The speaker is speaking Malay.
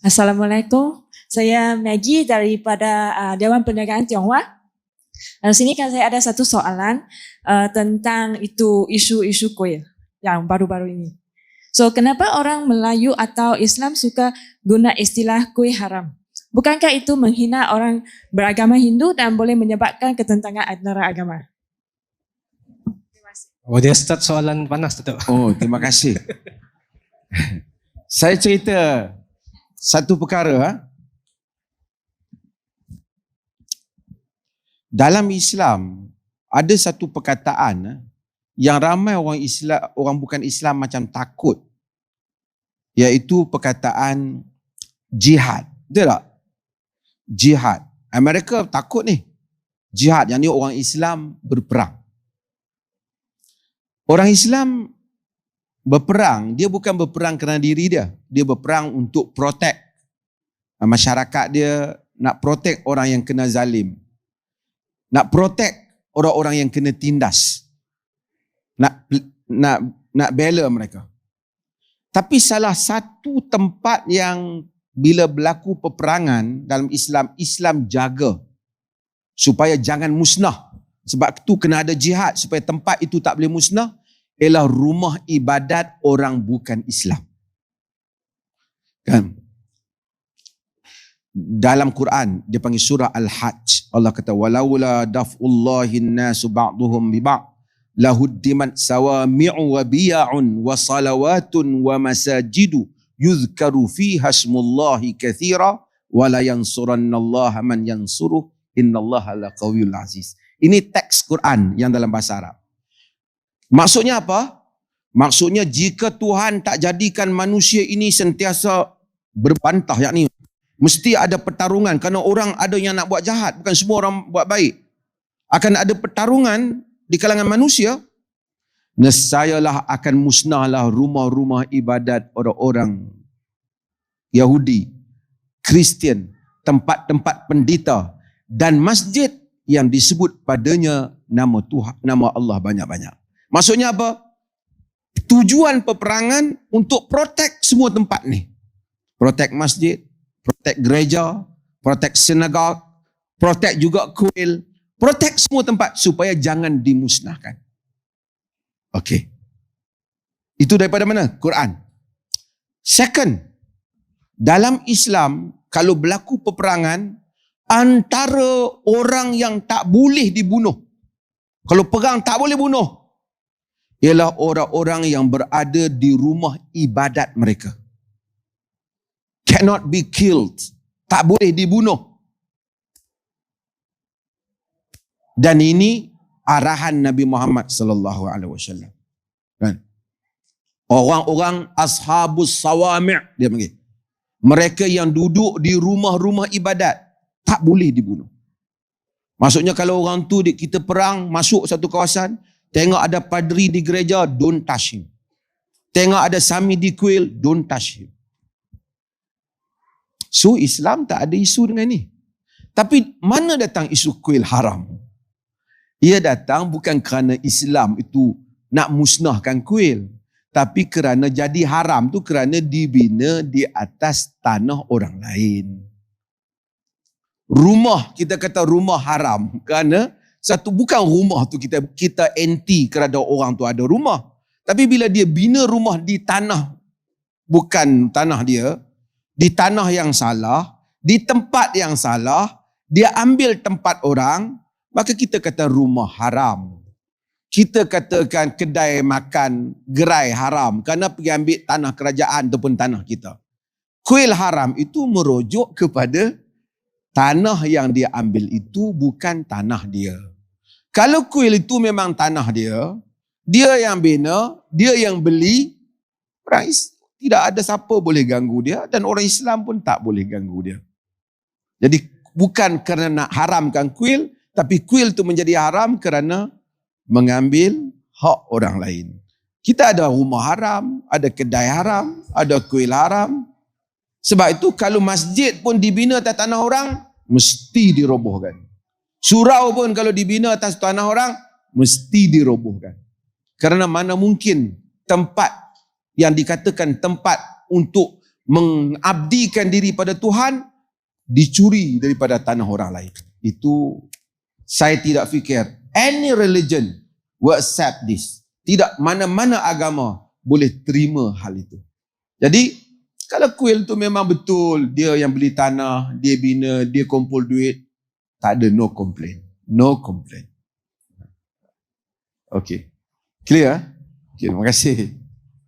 Assalamualaikum. Saya Maggie daripada Dewan Perniagaan Tionghoa. Di sini kan saya ada satu soalan tentang itu isu-isu kuil yang baru-baru ini. So, kenapa orang Melayu atau Islam suka guna istilah kuil haram? Bukankah itu menghina orang beragama Hindu dan boleh menyebabkan ketentangan antara agama? Oh, dia start soalan panas tu. Oh, terima kasih. Saya cerita satu perkara. Dalam Islam ada satu perkataan yang ramai orang bukan Islam macam takut, iaitu perkataan jihad. Betul tak? Jihad. Mereka takut ni. Jihad, yang ni orang Islam berperang. Orang Islam berperang, dia bukan berperang kerana diri dia. Dia berperang untuk protect masyarakat dia, nak protect orang yang kena zalim. Nak protect orang-orang yang kena tindas. Nak bela mereka. Tapi salah satu tempat yang bila berlaku peperangan dalam Islam, Islam jaga supaya jangan musnah. Sebab itu kena ada jihad supaya tempat itu tak boleh musnah, ialah rumah ibadat orang bukan Islam. Kan? Dalam Quran dia panggil surah Al-Hajj. Allah kata walaula daf'ullahin nasu ba'duhum bi ba'd lahuddimat sawami'u wa biya'un wa salawatun wa masajidu yuzkaru fiha ismullahi katsira wa la yansurannallaha man yansuruh innallaha laqawiyyul aziz. Ini teks Quran yang dalam bahasa Arab. Maksudnya apa? Maksudnya jika Tuhan tak jadikan manusia ini sentiasa berbantah, yakni mesti ada pertarungan, kerana orang ada yang nak buat jahat, bukan semua orang buat baik. Akan ada pertarungan di kalangan manusia, nescayalah akan musnahlah rumah-rumah ibadat orang-orang Yahudi, Kristian, tempat-tempat pendeta dan masjid yang disebut padanya nama Tuhan, nama Allah banyak-banyak. Maksudnya apa? Tujuan peperangan untuk protect semua tempat ni. Protect masjid, protect gereja, protect sinagog, protect juga kuil, protect semua tempat supaya jangan dimusnahkan. Okey. Itu daripada mana? Quran. Second, dalam Islam kalau berlaku peperangan, antara orang yang tak boleh dibunuh, kalau perang tak boleh bunuh, ialah orang-orang yang berada di rumah ibadat mereka. Cannot be killed. Tak boleh dibunuh. Dan ini arahan Nabi Muhammad sallallahu alaihi wasallam. Kan? Orang-orang ashabus sawami' dia panggil. Mereka yang duduk di rumah-rumah ibadat tak boleh dibunuh. Maksudnya kalau orang tu kita perang masuk satu kawasan, tengok ada padri di gereja, don't touch him. Tengok ada sami di kuil, don't touch him. So Islam tak ada isu dengan ni. Tapi mana datang isu kuil haram? Ia datang bukan kerana Islam itu nak musnahkan kuil, tapi kerana jadi haram tu kerana dibina di atas tanah orang lain. Rumah, kita kata rumah haram kerana satu, bukan rumah tu kita anti kerana orang tu ada rumah. Tapi bila dia bina rumah di tanah, bukan tanah dia, di tanah yang salah, di tempat yang salah, dia ambil tempat orang, maka kita kata rumah haram. Kita katakan kedai makan, gerai haram kerana pergi ambil tanah kerajaan ataupun tanah kita. Kuil haram itu merujuk kepada tanah yang dia ambil itu bukan tanah dia. Kalau kuil itu memang tanah dia, dia yang bina, dia yang beli, tidak ada siapa boleh ganggu dia dan orang Islam pun tak boleh ganggu dia. Jadi bukan kerana nak haramkan kuil, tapi kuil itu menjadi haram kerana mengambil hak orang lain. Kita ada rumah haram, ada kedai haram, ada kuil haram. Sebab itu kalau masjid pun dibina atas tanah orang, mesti dirobohkan. Surau pun kalau dibina atas tanah orang, mesti dirobohkan. Kerana mana mungkin tempat yang dikatakan tempat untuk mengabdikan diri pada Tuhan, dicuri daripada tanah orang lain. Itu saya tidak fikir any religion will accept this. Tidak mana-mana agama boleh terima hal itu. Jadi kalau kuil tu memang betul, dia yang beli tanah, dia bina, dia kumpul duit, tak ada, no complain. No complain. Okay. Clear? Okay, terima kasih.